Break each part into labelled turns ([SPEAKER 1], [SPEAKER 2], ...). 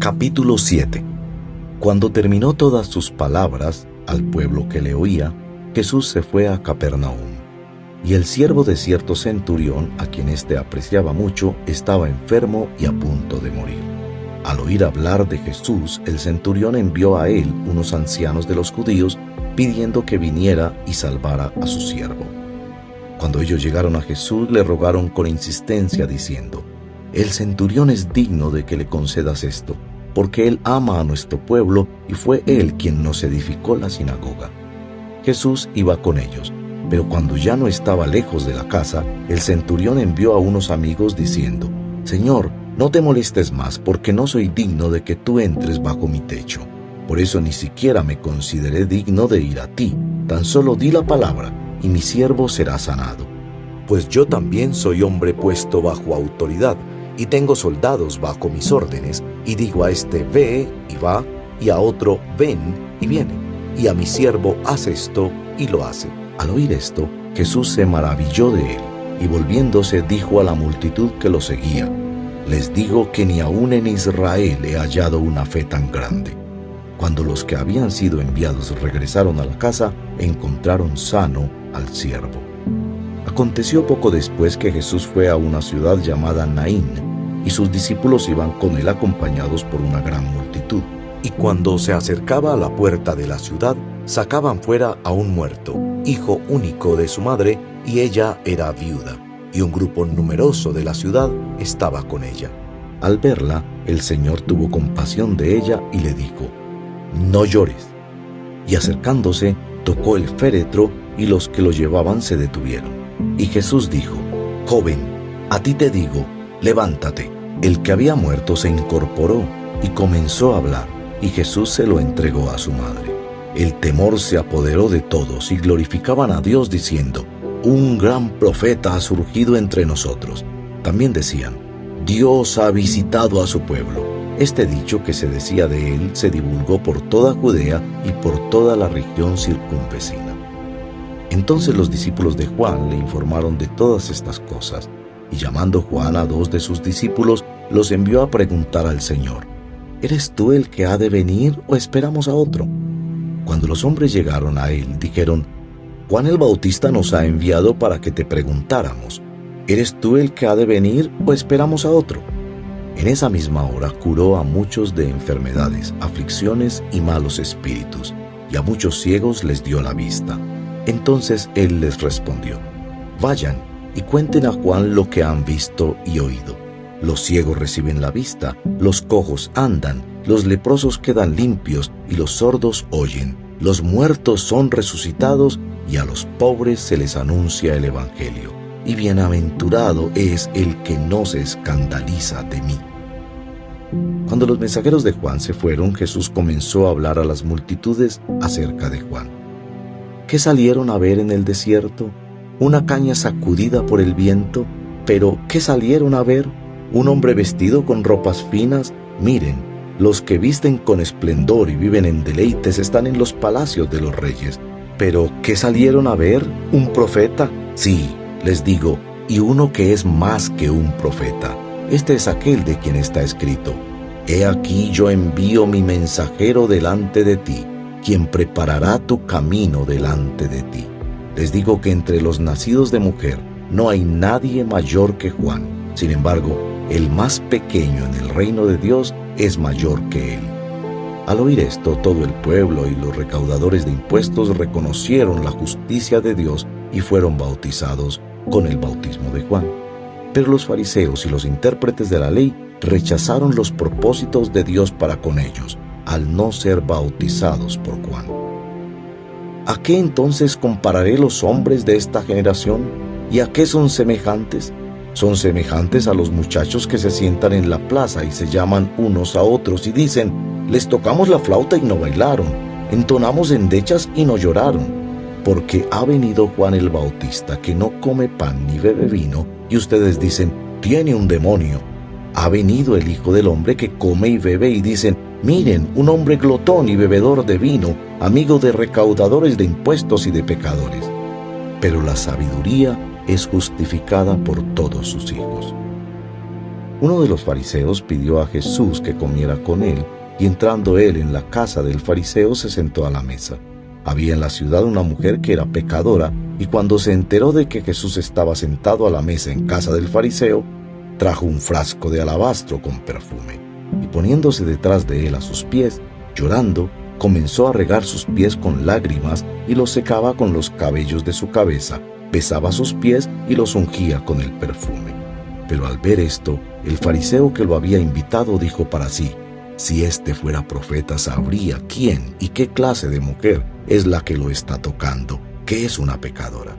[SPEAKER 1] Capítulo 7. Cuando terminó todas sus palabras al pueblo que le oía, Jesús se fue a Capernaum. Y el siervo de cierto centurión, a quien éste apreciaba mucho, estaba enfermo y a punto de morir. Al oír hablar de Jesús, el centurión envió a él unos ancianos de los judíos, pidiendo que viniera y salvara a su siervo. Cuando ellos llegaron a Jesús, le rogaron con insistencia, diciendo: «El centurión es digno de que le concedas esto, porque él ama a nuestro pueblo y fue él quien nos edificó la sinagoga». Jesús iba con ellos, pero cuando ya no estaba lejos de la casa, el centurión envió a unos amigos diciendo: «Señor, no te molestes más, porque no soy digno de que tú entres bajo mi techo. Por eso ni siquiera me consideré digno de ir a ti. Tan solo di la palabra, y mi siervo será sanado. Pues yo también soy hombre puesto bajo autoridad, y tengo soldados bajo mis órdenes, y digo a este: ve, y va, y a otro: ven, y viene, y a mi siervo: haz esto, y lo hace». Al oír esto, Jesús se maravilló de él, y volviéndose dijo a la multitud que lo seguía: «Les digo que ni aun en Israel he hallado una fe tan grande». Cuando los que habían sido enviados regresaron a la casa, encontraron sano al siervo. Aconteció poco después que Jesús fue a una ciudad llamada Naín, y sus discípulos iban con él acompañados por una gran multitud. Y cuando se acercaba a la puerta de la ciudad, sacaban fuera a un muerto, hijo único de su madre, y ella era viuda, y un grupo numeroso de la ciudad estaba con ella. Al verla, el Señor tuvo compasión de ella y le dijo: «No llores». Y acercándose, tocó el féretro, y los que lo llevaban se detuvieron. Y Jesús dijo: «Joven, a ti te digo, levántate». El que había muerto se incorporó y comenzó a hablar, y Jesús se lo entregó a su madre. El temor se apoderó de todos y glorificaban a Dios diciendo: «Un gran profeta ha surgido entre nosotros». También decían: «Dios ha visitado a su pueblo». Este dicho que se decía de él se divulgó por toda Judea y por toda la región circunvecina. Entonces los discípulos de Juan le informaron de todas estas cosas, y llamando Juan a 2 de sus discípulos, los envió a preguntar al Señor: «¿Eres tú el que ha de venir o esperamos a otro?». Cuando los hombres llegaron a él, dijeron: «Juan el Bautista nos ha enviado para que te preguntáramos: ¿eres tú el que ha de venir o esperamos a otro?». En esa misma hora curó a muchos de enfermedades, aflicciones y malos espíritus, y a muchos ciegos les dio la vista. Entonces él les respondió: «Vayan y cuenten a Juan lo que han visto y oído. Los ciegos reciben la vista, los cojos andan, los leprosos quedan limpios y los sordos oyen, los muertos son resucitados y a los pobres se les anuncia el evangelio. Y bienaventurado es el que no se escandaliza de mí». Cuando los mensajeros de Juan se fueron, Jesús comenzó a hablar a las multitudes acerca de Juan. ¿Qué salieron a ver en el desierto? ¿Una caña sacudida por el viento? ¿Pero qué salieron a ver? ¿Un hombre vestido con ropas finas? Miren, los que visten con esplendor y viven en deleites están en los palacios de los reyes. ¿Pero qué salieron a ver? ¿Un profeta? Sí, les digo, y uno que es más que un profeta. Este es aquel de quien está escrito: «He aquí yo envío mi mensajero delante de ti, quien preparará tu camino delante de ti». Les digo que entre los nacidos de mujer no hay nadie mayor que Juan. Sin embargo, el más pequeño en el reino de Dios es mayor que él. Al oír esto, todo el pueblo y los recaudadores de impuestos reconocieron la justicia de Dios y fueron bautizados con el bautismo de Juan. Pero los fariseos y los intérpretes de la ley rechazaron los propósitos de Dios para con ellos, al no ser bautizados por Juan. ¿A qué entonces compararé los hombres de esta generación? ¿Y a qué son semejantes? Son semejantes a los muchachos que se sientan en la plaza y se llaman unos a otros y dicen: «Les tocamos la flauta y no bailaron, entonamos endechas y no lloraron». Porque ha venido Juan el Bautista, que no come pan ni bebe vino, y ustedes dicen: «Tiene un demonio». Ha venido el Hijo del Hombre, que come y bebe, y dicen: «Miren, un hombre glotón y bebedor de vino, amigo de recaudadores de impuestos y de pecadores». Pero la sabiduría es justificada por todos sus hijos. Uno de los fariseos pidió a Jesús que comiera con él, y entrando él en la casa del fariseo se sentó a la mesa. Había en la ciudad una mujer que era pecadora, y cuando se enteró de que Jesús estaba sentado a la mesa en casa del fariseo, trajo un frasco de alabastro con perfume, y poniéndose detrás de él a sus pies, llorando, comenzó a regar sus pies con lágrimas y los secaba con los cabellos de su cabeza, besaba sus pies y los ungía con el perfume. Pero al ver esto, el fariseo que lo había invitado dijo para sí: si éste fuera profeta, sabría quién y qué clase de mujer es la que lo está tocando, que es una pecadora.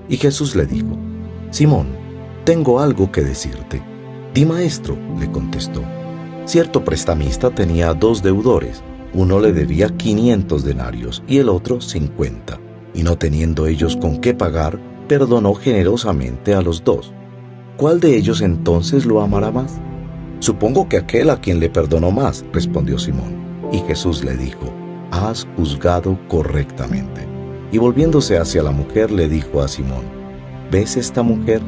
[SPEAKER 1] Y Jesús le dijo: Simón, tengo algo que decirte. Di, maestro, le contestó. Cierto prestamista tenía 2 deudores. Uno le debía 500 denarios y el otro 50. Y no teniendo ellos con qué pagar, perdonó generosamente a los 2. ¿Cuál de ellos entonces lo amará más? Supongo que aquel a quien le perdonó más, respondió Simón. Y Jesús le dijo: has juzgado correctamente. Y volviéndose hacia la mujer le dijo a Simón: ¿ves esta mujer?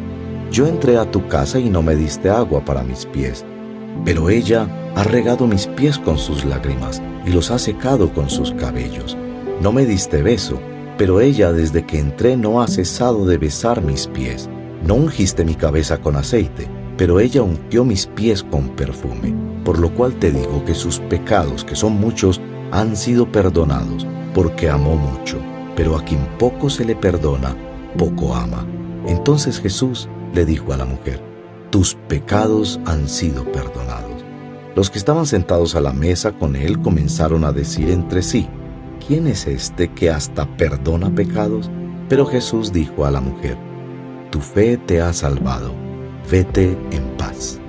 [SPEAKER 1] Yo entré a tu casa y no me diste agua para mis pies, pero ella ha regado mis pies con sus lágrimas y los ha secado con sus cabellos. No me diste beso, pero ella desde que entré no ha cesado de besar mis pies. No ungiste mi cabeza con aceite, pero ella ungió mis pies con perfume. Por lo cual te digo que sus pecados, que son muchos, han sido perdonados, porque amó mucho. Pero a quien poco se le perdona, poco ama. Entonces Jesús le dijo a la mujer: tus pecados han sido perdonados. Los que estaban sentados a la mesa con él comenzaron a decir entre sí: ¿quién es este que hasta perdona pecados? Pero Jesús dijo a la mujer: tu fe te ha salvado, vete en paz.